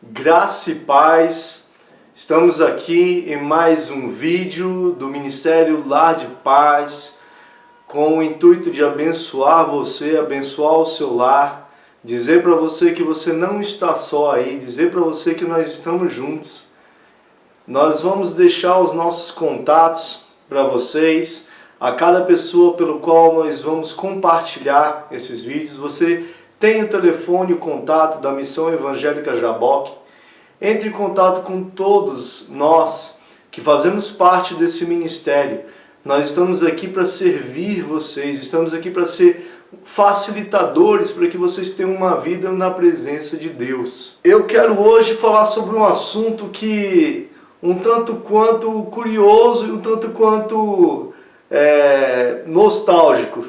Graça e paz, estamos aqui em mais um vídeo do Ministério Lar de Paz, com o intuito de abençoar você, abençoar o seu lar, dizer para você que você não está só aí, dizer para você que nós estamos juntos. Nós vamos deixar os nossos contatos para vocês, a cada pessoa pelo qual nós vamos compartilhar esses vídeos. Você tem o telefone, o contato da Missão Evangélica Jaboque. Entre em contato com todos nós que fazemos parte desse ministério. Nós estamos aqui para servir vocês, estamos aqui para ser facilitadores para que vocês tenham uma vida na presença de Deus. Eu quero hoje falar sobre um assunto que um tanto quanto curioso e um tanto quanto nostálgico,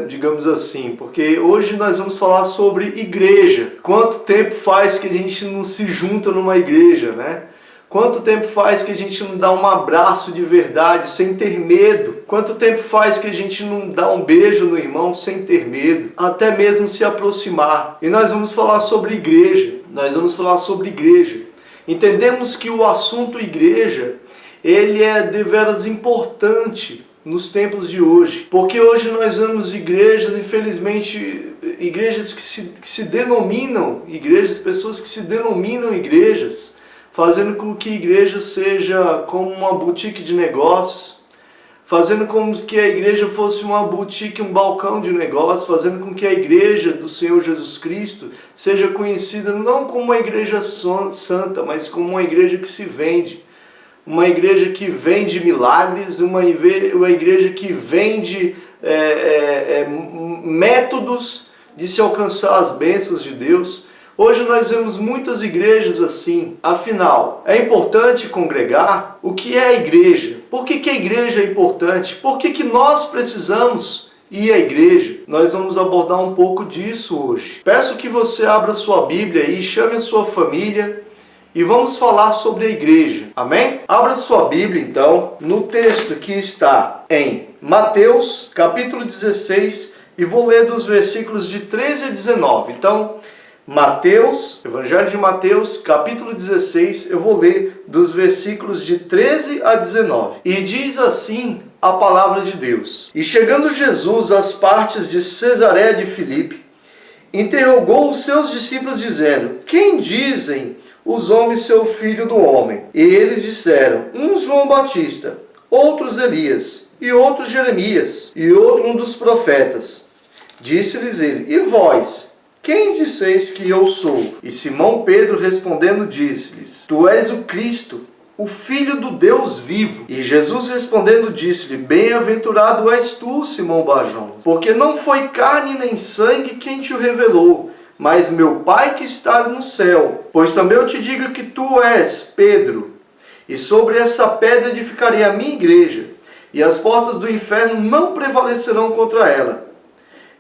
digamos assim, porque hoje nós vamos falar sobre igreja. Quanto tempo faz que a gente não se junta numa igreja, né? Quanto tempo faz que a gente não dá um abraço de verdade sem ter medo? Quanto tempo faz que a gente não dá um beijo no irmão sem ter medo? Até mesmo se aproximar. E nós vamos falar sobre igreja. Nós vamos falar sobre igreja. Entendemos que o assunto igreja, ele é deveras importante nos tempos de hoje, porque hoje nós vemos igrejas, infelizmente, igrejas que se denominam igrejas, pessoas que se denominam igrejas, fazendo com que a igreja seja como uma boutique de negócios, fazendo com que a igreja fosse uma boutique, um balcão de negócios, fazendo com que a igreja do Senhor Jesus Cristo seja conhecida não como uma igreja santa, mas como uma igreja que se vende. Uma igreja que vende milagres, uma igreja que vende métodos de se alcançar as bênçãos de Deus. Hoje nós vemos muitas igrejas assim. Afinal, é importante congregar? O que é a igreja? Por que a igreja é importante? Por que nós precisamos ir à igreja? Nós vamos abordar um pouco disso hoje. Peço que você abra sua Bíblia e chame a sua família. E vamos falar sobre a igreja, amém? Abra sua Bíblia, então, no texto que está em Mateus, capítulo 16, e vou ler dos versículos de 13 a 19. Então, Mateus, Evangelho de Mateus, capítulo 16, eu vou ler dos versículos de 13 a 19. E diz assim a palavra de Deus: E chegando Jesus às partes de Cesareia de Filipe, interrogou os seus discípulos, dizendo: Quem dizem os homens ser o filho do homem? E eles disseram: uns João Batista, outros Elias, e outros Jeremias, e outro um dos profetas. Disse-lhes ele: E vós, quem disseis que eu sou? E Simão Pedro respondendo disse-lhes: Tu és o Cristo, o Filho do Deus vivo. E Jesus respondendo disse-lhe: Bem-aventurado és tu, Simão Barjonas, porque não foi carne nem sangue quem te o revelou, mas meu Pai que estás no céu. Pois também eu te digo que tu és Pedro, e sobre essa pedra edificarei a minha igreja, e as portas do inferno não prevalecerão contra ela.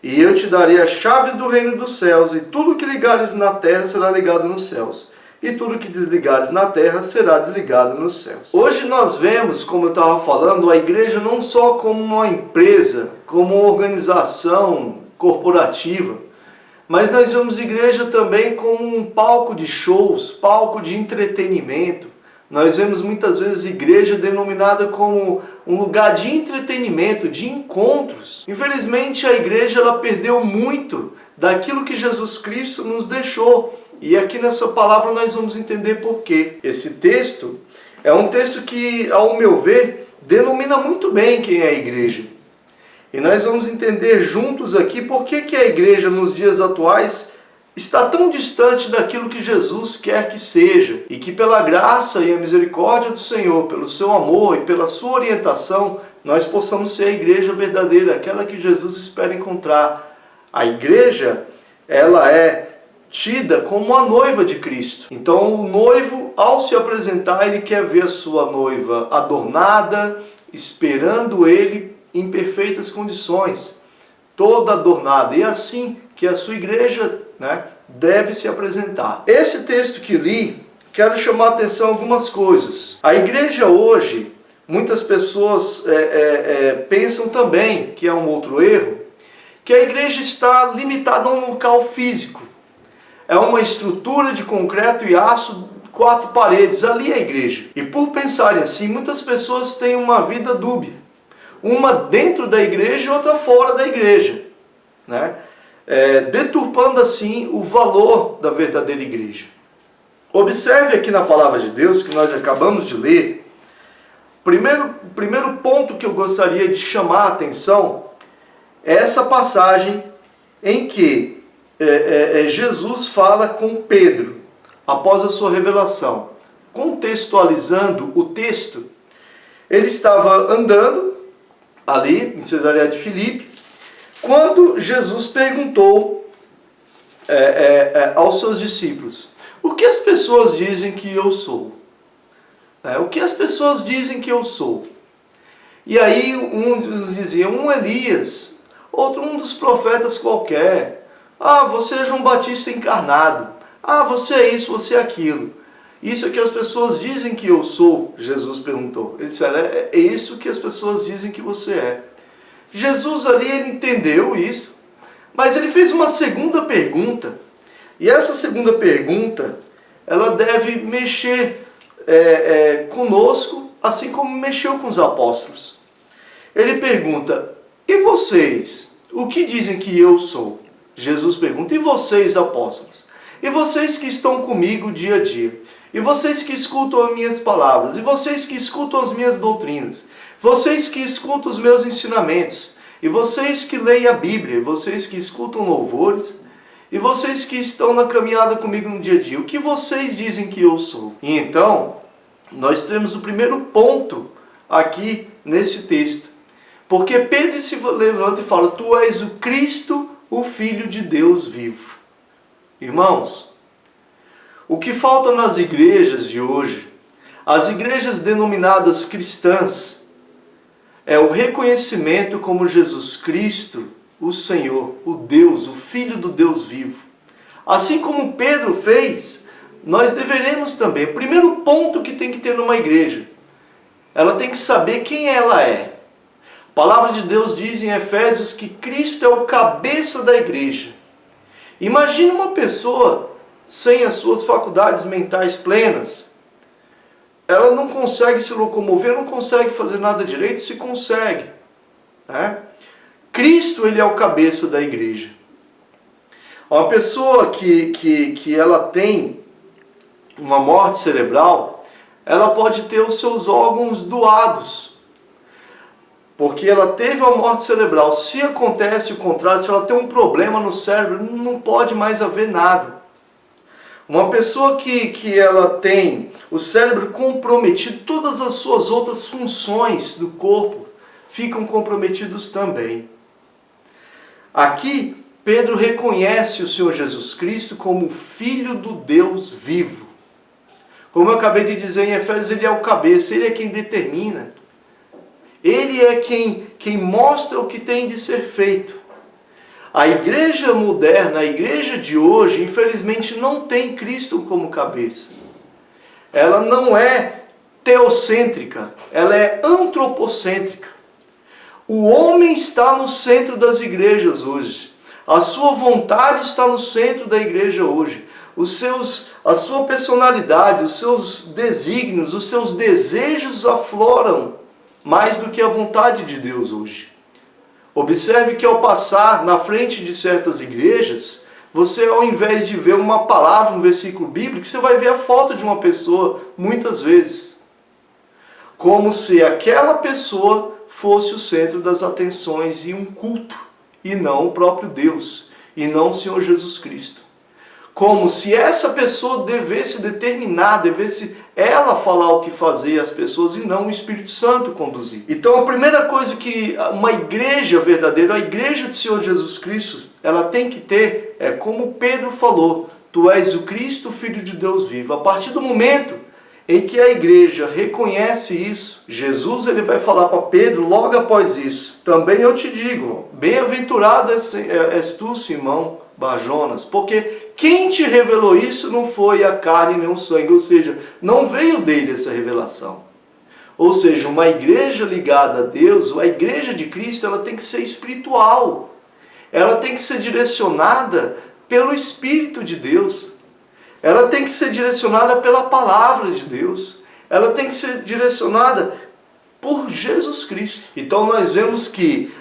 E eu te darei as chaves do reino dos céus, e tudo que ligares na terra será ligado nos céus, e tudo que desligares na terra será desligado nos céus. Hoje nós vemos, como eu estava falando, a igreja não só como uma empresa, como uma organização corporativa, mas nós vemos igreja também como um palco de shows, palco de entretenimento. Nós vemos muitas vezes igreja denominada como um lugar de entretenimento, de encontros. Infelizmente a igreja ela perdeu muito daquilo que Jesus Cristo nos deixou. E aqui nessa palavra nós vamos entender por quê. Esse texto é um texto que, ao meu ver, denomina muito bem quem é a igreja. E nós vamos entender juntos aqui por que a igreja nos dias atuais está tão distante daquilo que Jesus quer que seja. E que pela graça e a misericórdia do Senhor, pelo seu amor e pela sua orientação, nós possamos ser a igreja verdadeira, aquela que Jesus espera encontrar. A igreja, ela é tida como a noiva de Cristo. Então o noivo, ao se apresentar, ele quer ver a sua noiva adornada, esperando ele em perfeitas condições, toda adornada. E é assim que a sua igreja, deve se apresentar. Esse texto que li, quero chamar a atenção a algumas coisas. A igreja hoje, muitas pessoas pensam também, que é um outro erro, que a igreja está limitada a um local físico. é uma estrutura de concreto e aço, 4 paredes, ali é a igreja. E por pensarem assim, muitas pessoas têm uma vida dúbia. Uma dentro da igreja e outra fora da igreja, né? Deturpando assim o valor da verdadeira igreja. Observe aqui na palavra de Deus, que nós acabamos de ler, primeiro ponto que eu gostaria de chamar a atenção é essa passagem em que Jesus fala com Pedro, após a sua revelação. Contextualizando o texto, ele estava andando ali em Cesareia de Filipe, quando Jesus perguntou aos seus discípulos: o que as pessoas dizem que eu sou? O que as pessoas dizem que eu sou? E aí uns diziam, um Elias, outro um dos profetas qualquer. Ah, você é João Batista encarnado. Ah, você é isso, você é aquilo. Isso é que as pessoas dizem que eu sou, Jesus perguntou. Ele disse, é isso que as pessoas dizem que você é. Jesus ali, ele entendeu isso, mas ele fez uma segunda pergunta. E essa segunda pergunta, ela deve mexer conosco, assim como mexeu com os apóstolos. Ele pergunta, e vocês, o que dizem que eu sou? Jesus pergunta, e vocês, apóstolos? E vocês que estão comigo dia a dia? E vocês que escutam as minhas palavras? E vocês que escutam as minhas doutrinas? Vocês que escutam os meus ensinamentos? E vocês que leem a Bíblia? E vocês que escutam louvores? E vocês que estão na caminhada comigo no dia a dia? O que vocês dizem que eu sou? E então, nós temos o primeiro ponto aqui nesse texto. Porque Pedro se levanta e fala, tu és o Cristo, o Filho de Deus vivo. Irmãos, o que falta nas igrejas de hoje, as igrejas denominadas cristãs, é o reconhecimento como Jesus Cristo, o Senhor, o Deus, o Filho do Deus vivo. Assim como Pedro fez, nós deveremos também. O primeiro ponto que tem que ter numa igreja, ela tem que saber quem ela é. A palavra de Deus diz em Efésios que Cristo é o cabeça da igreja. Imagina uma pessoa sem as suas faculdades mentais plenas. Ela não consegue se locomover, não consegue fazer nada direito, se consegue, né? Cristo, ele é o cabeça da igreja. Uma pessoa que ela tem uma morte cerebral, ela pode ter os seus órgãos doados, porque ela teve uma morte cerebral. Se acontece o contrário, se ela tem um problema no cérebro, não pode mais haver nada. Uma pessoa que ela tem o cérebro comprometido, todas as suas outras funções do corpo ficam comprometidos também. Aqui, Pedro reconhece o Senhor Jesus Cristo como Filho do Deus vivo. Como eu acabei de dizer em Efésios, ele é o cabeça, ele é quem determina. Ele é quem mostra o que tem de ser feito. A igreja moderna, a igreja de hoje, infelizmente não tem Cristo como cabeça. Ela não é teocêntrica, ela é antropocêntrica. O homem está no centro das igrejas hoje. A sua vontade está no centro da igreja hoje. A sua personalidade, os seus desígnios, os seus desejos afloram mais do que a vontade de Deus hoje. Observe que ao passar na frente de certas igrejas, você, ao invés de ver uma palavra, um versículo bíblico, você vai ver a foto de uma pessoa, muitas vezes. Como se aquela pessoa fosse o centro das atenções e um culto, e não o próprio Deus, e não o Senhor Jesus Cristo. Como se essa pessoa devesse determinar, devesse ela falar o que fazer às pessoas e não o Espírito Santo conduzir. Então a primeira coisa que uma igreja verdadeira, a igreja do Senhor Jesus Cristo, ela tem que ter, é como Pedro falou, tu és o Cristo, Filho de Deus vivo. A partir do momento em que a igreja reconhece isso, Jesus ele vai falar para Pedro logo após isso. Também eu te digo, bem-aventurado és tu, Simão Barjonas, porque quem te revelou isso não foi a carne nem o sangue, ou seja, não veio dele essa revelação. Ou seja, uma igreja ligada a Deus, a igreja de Cristo, ela tem que ser espiritual. Ela tem que ser direcionada pelo Espírito de Deus. Ela tem que ser direcionada pela palavra de Deus. Ela tem que ser direcionada por Jesus Cristo. Então nós vemos que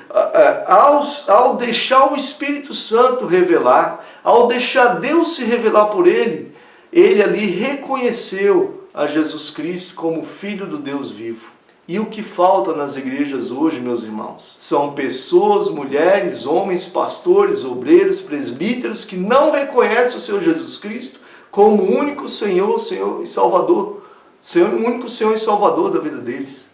ao deixar o Espírito Santo revelar, ao deixar Deus se revelar por ele ali reconheceu a Jesus Cristo como Filho do Deus vivo. E o que falta nas igrejas hoje, meus irmãos, são pessoas, mulheres, homens, pastores, obreiros, presbíteros que não reconhecem o Senhor Jesus Cristo como o único Senhor e Salvador, o único Senhor e Salvador da vida deles.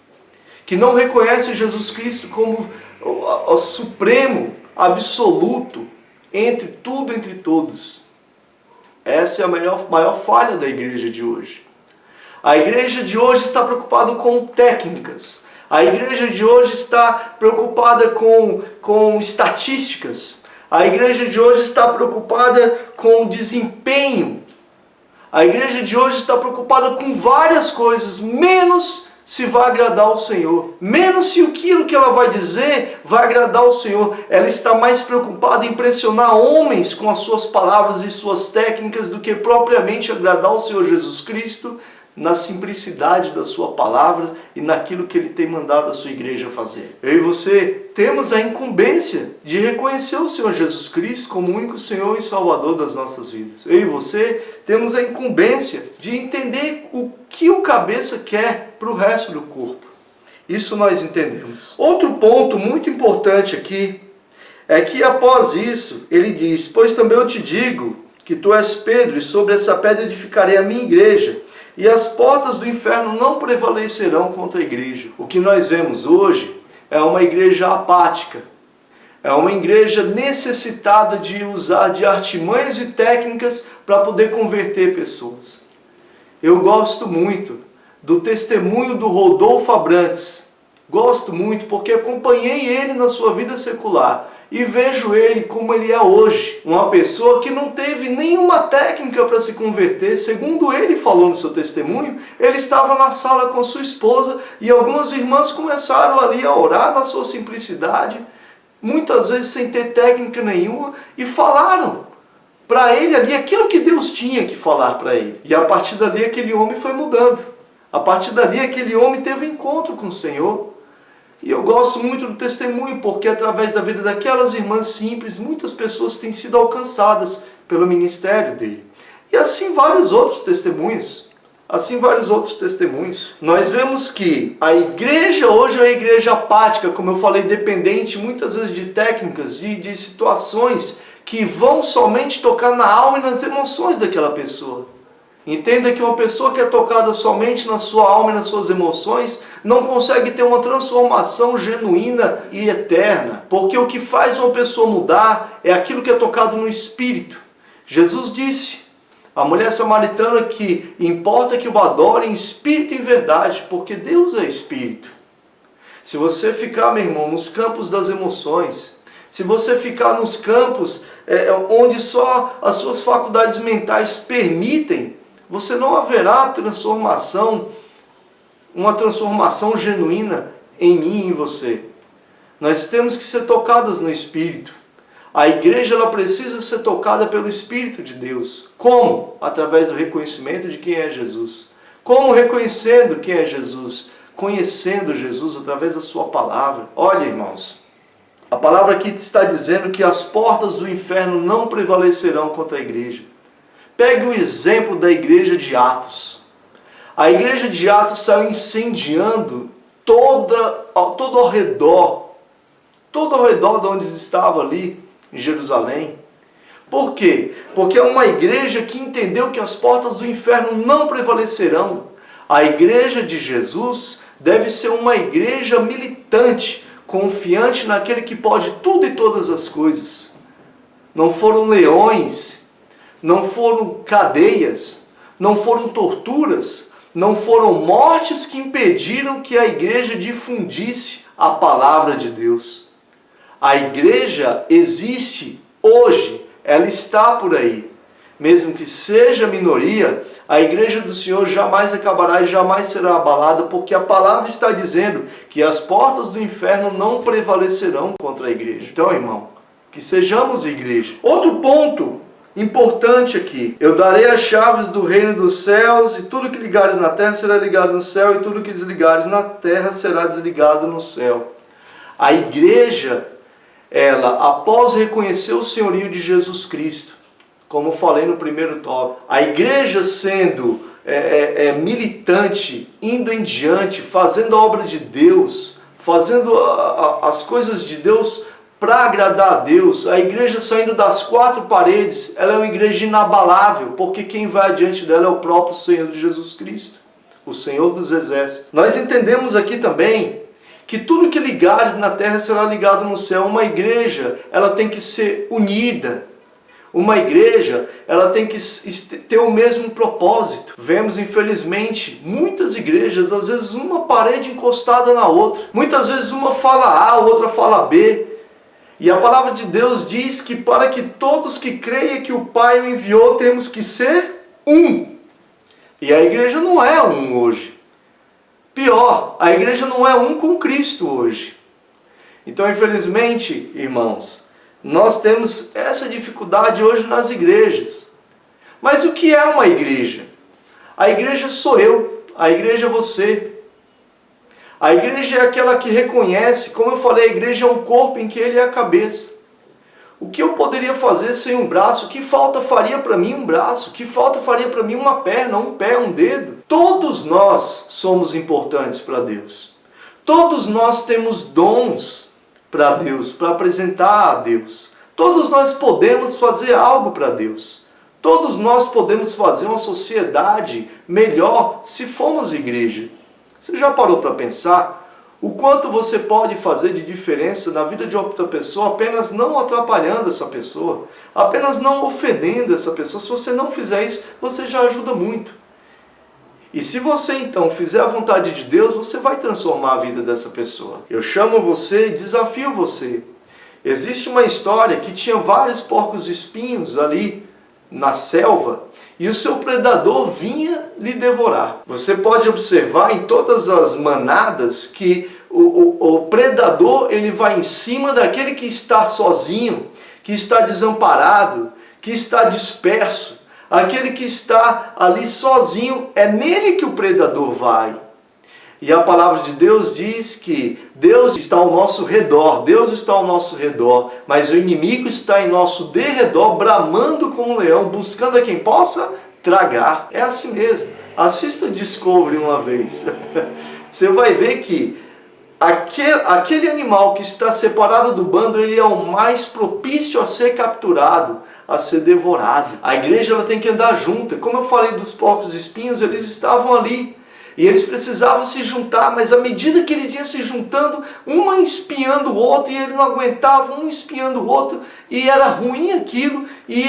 Que não reconhecem Jesus Cristo como o supremo, absoluto, entre tudo, entre todos. Essa é a maior falha da igreja de hoje. A igreja de hoje está preocupada com técnicas. A igreja de hoje está preocupada com estatísticas. A igreja de hoje está preocupada com desempenho. A igreja de hoje está preocupada com várias coisas, menos se vai agradar ao Senhor. Menos se aquilo que ela vai dizer vai agradar ao Senhor. Ela está mais preocupada em impressionar homens com as suas palavras e suas técnicas do que propriamente agradar ao Senhor Jesus Cristo na simplicidade da sua palavra e naquilo que ele tem mandado a sua igreja fazer. Eu e você temos a incumbência de reconhecer o Senhor Jesus Cristo como o único Senhor e Salvador das nossas vidas. Eu e você temos a incumbência de entender o que o cabeça quer para o resto do corpo. Isso nós entendemos. Outro ponto muito importante aqui é que após isso ele diz: pois também eu te digo que tu és Pedro, e sobre essa pedra edificarei a minha igreja, e as portas do inferno não prevalecerão contra a igreja. O que nós vemos hoje é uma igreja apática. É uma igreja necessitada de usar de artimanhas e técnicas para poder converter pessoas. Eu gosto muito do testemunho do Rodolfo Abrantes. Gosto muito porque acompanhei ele na sua vida secular. E vejo ele como ele é hoje. Uma pessoa que não teve nenhuma técnica para se converter. Segundo ele falou no seu testemunho, ele estava na sala com sua esposa e algumas irmãs começaram ali a orar na sua simplicidade, muitas vezes sem ter técnica nenhuma, e falaram para ele ali aquilo que Deus tinha que falar para ele. E a partir dali aquele homem foi mudando. A partir dali aquele homem teve um encontro com o Senhor. E eu gosto muito do testemunho, porque através da vida daquelas irmãs simples, muitas pessoas têm sido alcançadas pelo ministério dele. E assim vários outros testemunhos. Nós vemos que a igreja hoje é uma igreja apática, como eu falei, dependente muitas vezes de técnicas, de situações que vão somente tocar na alma e nas emoções daquela pessoa. Entenda que uma pessoa que é tocada somente na sua alma e nas suas emoções não consegue ter uma transformação genuína e eterna. Porque o que faz uma pessoa mudar é aquilo que é tocado no espírito. Jesus disse à mulher samaritana que importa que o adore em espírito e em verdade, porque Deus é espírito. Se você ficar, meu irmão, nos campos das emoções, se você ficar nos campos onde só as suas faculdades mentais permitem, você não haverá transformação, uma transformação genuína em mim e em você. Nós temos que ser tocados no Espírito. A igreja ela precisa ser tocada pelo Espírito de Deus. Como? Através do reconhecimento de quem é Jesus. Como reconhecendo quem é Jesus? Conhecendo Jesus através da sua palavra. Olha, irmãos, a palavra aqui está dizendo que as portas do inferno não prevalecerão contra a igreja. Pegue o exemplo da igreja de Atos. A igreja de Atos saiu incendiando todo ao redor de onde estava ali em Jerusalém. Por quê? Porque é uma igreja que entendeu que as portas do inferno não prevalecerão. A igreja de Jesus deve ser uma igreja militante, confiante naquele que pode tudo e todas as coisas. Não foram leões, não foram cadeias, não foram torturas, não foram mortes que impediram que a igreja difundisse a palavra de Deus. A igreja existe hoje, ela está por aí. Mesmo que seja minoria, a igreja do Senhor jamais acabará e jamais será abalada, porque a palavra está dizendo que as portas do inferno não prevalecerão contra a igreja. Então, irmão, que sejamos igreja. Outro ponto importante aqui. Eu darei as chaves do reino dos céus, e tudo que ligares na terra será ligado no céu, e tudo que desligares na terra será desligado no céu. A igreja, ela, após reconhecer o senhorio de Jesus Cristo, como falei no primeiro tópico, a igreja sendo militante, indo em diante, fazendo a obra de Deus, fazendo as coisas de Deus para agradar a Deus, a igreja saindo das quatro paredes, ela é uma igreja inabalável, porque quem vai adiante dela é o próprio Senhor Jesus Cristo, o Senhor dos Exércitos. Nós entendemos aqui também que tudo que ligares na terra será ligado no céu. Uma igreja, ela tem que ser unida. Uma igreja, ela tem que ter o mesmo propósito. Vemos, infelizmente, muitas igrejas, às vezes uma parede encostada na outra. Muitas vezes uma fala A, a outra fala B. E a palavra de Deus diz que para que todos que creem que o Pai o enviou, temos que ser um. E a igreja não é um hoje. Pior, a igreja não é um com Cristo hoje. Então, infelizmente, irmãos, nós temos essa dificuldade hoje nas igrejas. Mas o que é uma igreja? A igreja sou eu, a igreja é você. A igreja é aquela que reconhece, como eu falei, a igreja é um corpo em que ele é a cabeça. O que eu poderia fazer sem um braço? Que falta faria para mim um braço? Que falta faria para mim uma perna, um pé, um dedo? Todos nós somos importantes para Deus. Todos nós temos dons para Deus, para apresentar a Deus. Todos nós podemos fazer algo para Deus. Todos nós podemos fazer uma sociedade melhor se formos igreja. Você já parou para pensar o quanto você pode fazer de diferença na vida de outra pessoa apenas não atrapalhando essa pessoa, apenas não ofendendo essa pessoa? Se você não fizer isso, você já ajuda muito. E se você então fizer a vontade de Deus, você vai transformar a vida dessa pessoa. Eu chamo você e desafio você. Existe uma história que tinha vários porcos espinhos ali na selva, e o seu predador vinha lhe devorar. Você pode observar em todas as manadas que o predador ele vai em cima daquele que está sozinho, que está desamparado, que está disperso. Aquele que está ali sozinho, é nele que o predador vai. E a palavra de Deus diz que Deus está ao nosso redor, Deus está ao nosso redor, mas o inimigo está em nosso derredor, bramando como um leão, buscando a quem possa tragar. É assim mesmo. Assista Discovery uma vez. Você vai ver que aquele animal que está separado do bando, ele é o mais propício a ser capturado, a ser devorado. A igreja ela tem que andar junta. Como eu falei dos porcos espinhos, eles estavam ali. E eles precisavam se juntar, mas à medida que eles iam se juntando, um espiando o outro, e ele não aguentava, um espiando o outro, e era ruim aquilo, e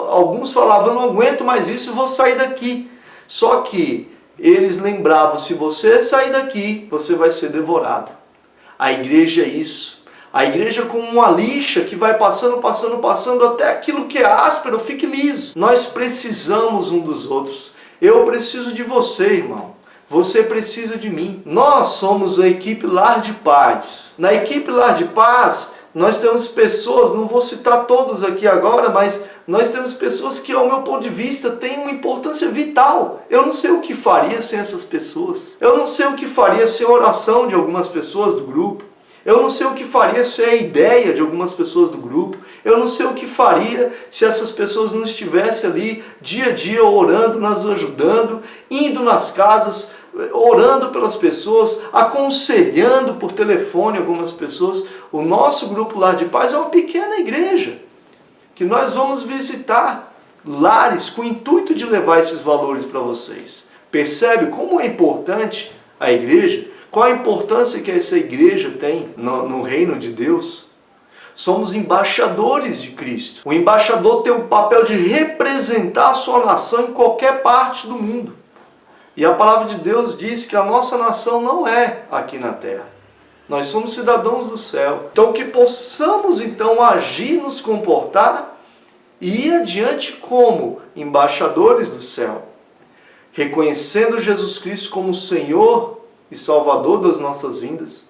alguns falavam, não aguento mais isso, vou sair daqui. Só que eles lembravam, se você sair daqui, você vai ser devorado. A igreja é isso. A igreja é como uma lixa que vai passando, até aquilo que é áspero fique liso. Nós precisamos um dos outros. Eu preciso de você, irmão. Você precisa de mim. Nós somos a equipe Lar de Paz. Na equipe Lar de Paz, nós temos pessoas, não vou citar todos aqui agora, mas nós temos pessoas que, ao meu ponto de vista, têm uma importância vital. Eu não sei o que faria sem essas pessoas. Eu não sei o que faria sem a oração de algumas pessoas do grupo. Eu não sei o que faria sem a ideia de algumas pessoas do grupo. Eu não sei o que faria se essas pessoas não estivessem ali dia a dia orando, nos ajudando, indo nas casas, orando pelas pessoas, aconselhando por telefone algumas pessoas. O nosso grupo Lar de Paz é uma pequena igreja que nós vamos visitar lares com o intuito de levar esses valores para vocês. Percebe como é importante a igreja? Qual a importância que essa igreja tem no reino de Deus? Somos embaixadores de Cristo. O embaixador tem o papel de representar a sua nação em qualquer parte do mundo. E a palavra de Deus diz que a nossa nação não é aqui na terra. Nós somos cidadãos do céu. Então que possamos então agir, nos comportar e ir adiante como embaixadores do céu. Reconhecendo Jesus Cristo como Senhor e Salvador das nossas vidas,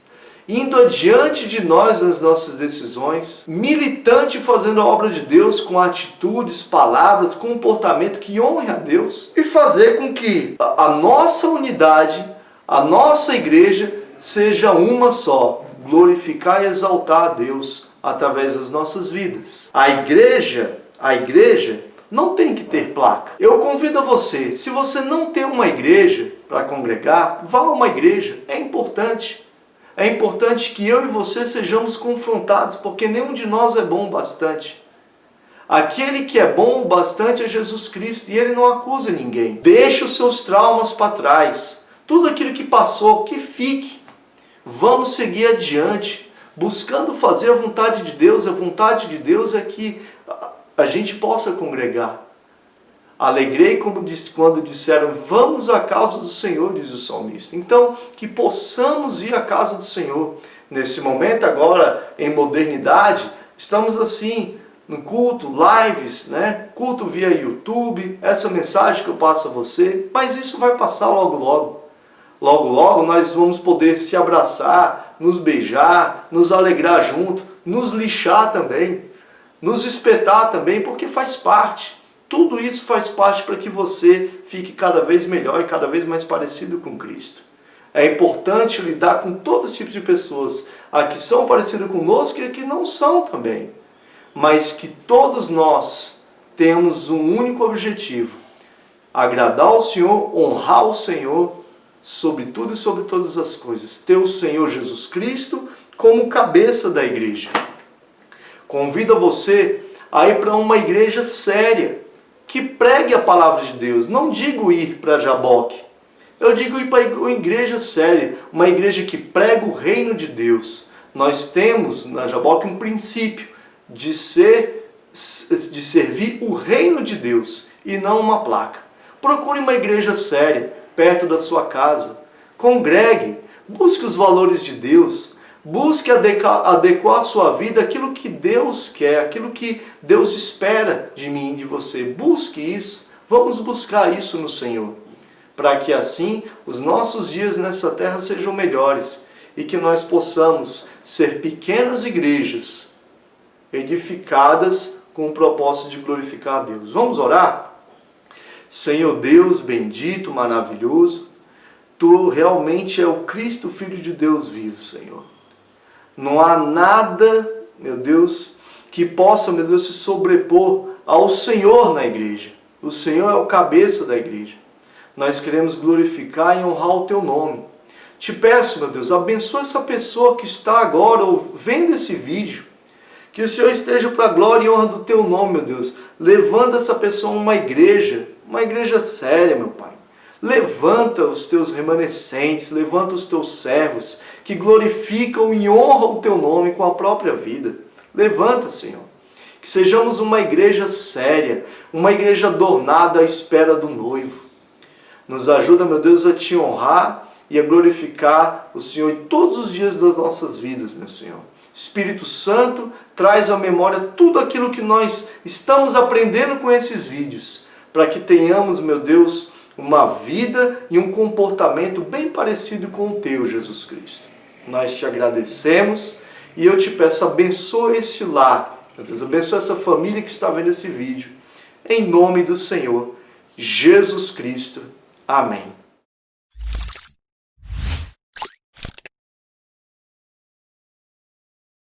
indo adiante de nós nas nossas decisões, militante fazendo a obra de Deus com atitudes, palavras, comportamento que honre a Deus e fazer com que a nossa unidade, a nossa igreja seja uma só, glorificar e exaltar a Deus através das nossas vidas. A igreja não tem que ter placa. Eu convido a você, se você não tem uma igreja para congregar, vá a uma igreja, é importante. É importante que eu e você sejamos confrontados, porque nenhum de nós é bom o bastante. Aquele que é bom o bastante é Jesus Cristo, e Ele não acusa ninguém. Deixe os seus traumas para trás. Tudo aquilo que passou, que fique. Vamos seguir adiante, buscando fazer a vontade de Deus. A vontade de Deus é que a gente possa congregar. Alegrei quando disseram, vamos à casa do Senhor, diz o salmista. Então, que possamos ir à casa do Senhor. Nesse momento agora, em modernidade, estamos assim, no culto, lives, né? Culto via YouTube, essa mensagem que eu passo a você, mas isso vai passar logo logo. Logo logo nós vamos poder se abraçar, nos beijar, nos alegrar junto, nos lixar também, nos espetar também, porque faz parte. Tudo isso faz parte para que você fique cada vez melhor e cada vez mais parecido com Cristo. É importante lidar com todo esse tipo de pessoas, a que são parecidas conosco e a que não são também. Mas que todos nós temos um único objetivo: agradar ao Senhor, honrar o Senhor sobre tudo e sobre todas as coisas. Ter o Senhor Jesus Cristo como cabeça da igreja. Convido você a ir para uma igreja séria, que pregue a palavra de Deus. Não digo ir para Jaboque. Eu digo ir para uma igreja séria, uma igreja que prega o reino de Deus. Nós temos na Jaboque um princípio de servir o reino de Deus e não uma placa. Procure uma igreja séria, perto da sua casa. Congregue, busque os valores de Deus. Busque adequar a sua vida àquilo que Deus quer, aquilo que Deus espera de mim e de você. Busque isso. Vamos buscar isso no Senhor, para que assim os nossos dias nessa terra sejam melhores e que nós possamos ser pequenas igrejas edificadas com o propósito de glorificar a Deus. Vamos orar? Senhor Deus bendito, maravilhoso, Tu realmente é o Cristo, Filho de Deus vivo, Senhor. Não há nada, meu Deus, que possa, meu Deus, se sobrepor ao Senhor na igreja. O Senhor é o cabeça da igreja. Nós queremos glorificar e honrar o Teu nome. Te peço, meu Deus, abençoa essa pessoa que está agora vendo esse vídeo. Que o Senhor esteja para a glória e honra do Teu nome, meu Deus. Levando essa pessoa a uma igreja séria, meu Pai. Levanta os Teus remanescentes, levanta os Teus servos, que glorificam e honram o Teu nome com a própria vida. Levanta, Senhor. Que sejamos uma igreja séria, uma igreja adornada à espera do noivo. Nos ajuda, meu Deus, a Te honrar e a glorificar o Senhor em todos os dias das nossas vidas, meu Senhor. Espírito Santo, traz à memória tudo aquilo que nós estamos aprendendo com esses vídeos, para que tenhamos, meu Deus, uma vida e um comportamento bem parecido com o Teu, Jesus Cristo. Nós Te agradecemos e eu Te peço, abençoa esse lar, meu Deus, abençoa essa família que está vendo esse vídeo, em nome do Senhor Jesus Cristo. Amém.